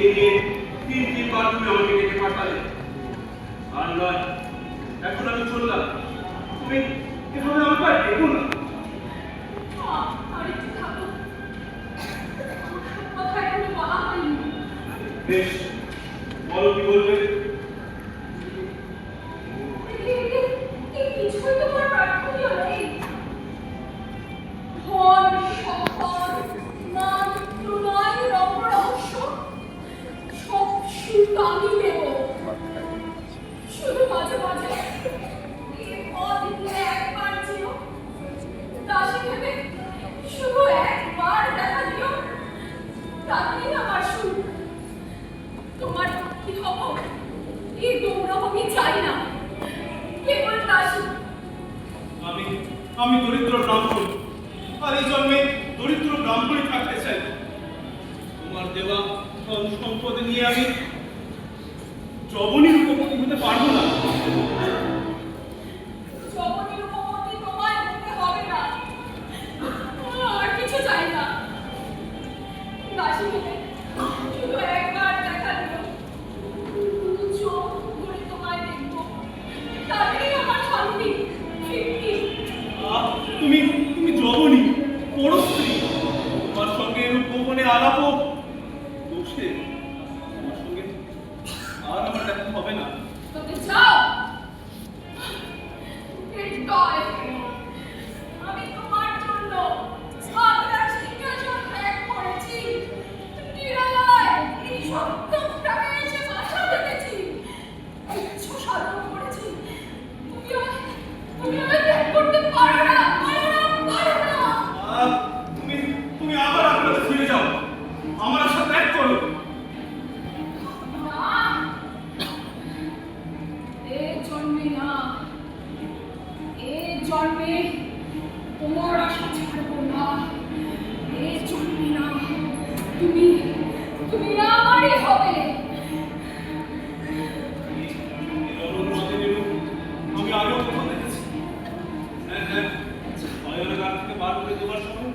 এই নিয়ে তিনবার তুমি আমাকে ডেকে পাঠালে। আর নয়, এখন আমি চললাম, তুমি এভাবে আমাকে আর দেখো না। বেশ, বলো কি বলবে। শুধু মাঝে মাঝে একবার ছিল দাসী ভেবে শুধু একবার দেখা দিও, তাতেই আমার সুখ। তোমার কি হব এই গৌরব আমি চাই না, কেবল দাসী। আমি দরিদ্র ব্রাহ্মণ, আর এই জন্মে দরিদ্র ব্রাহ্মণই থাকতে চাই। তোমার দেওয়া ধন সম্পদ নিয়ে আমি যবনির উপপত্তি হতে পারবো না। যবনির উপপত্তি তোমায় হতে হবে না, আর কিছু চাই না। দাসী ভেবে শুধু একবার দেখা দিও, চোখ ভরে তোমায় দেখবো, তাতেই আমার শান্তি তৃপ্তি। তুমি তুমি যবনী, পরস্ত্রী, তোমার সঙ্গে এরূপ গোপনে আলাপ দোষে তোমার সঙ্গে আর আমার দেখা হবে না। তবে যাও, আমি তোমার জন্য আপনার সিংহাসন ত্যাগ করেছি, নিরালয় এই সপ্তম গ্রামে এসে বাসা বেঁধেছি, ইচ্ছা সাধন করেছি। তুমি আমায় ত্যাগ করতে পারো না, পারো না। তুমি আবার আপনাদের ফিরে যাও, আমার আশা ত্যাগ করো। না, এ জন্মে না, এ জন্মে তোমার আশা ছাড়বো না। এ জন্মে না, তুমি তুমি আমারই হবে। আমি আগেও কোথাও দেখেছি। হ্যাঁ, থেকে বার করে দেওয়ার সময়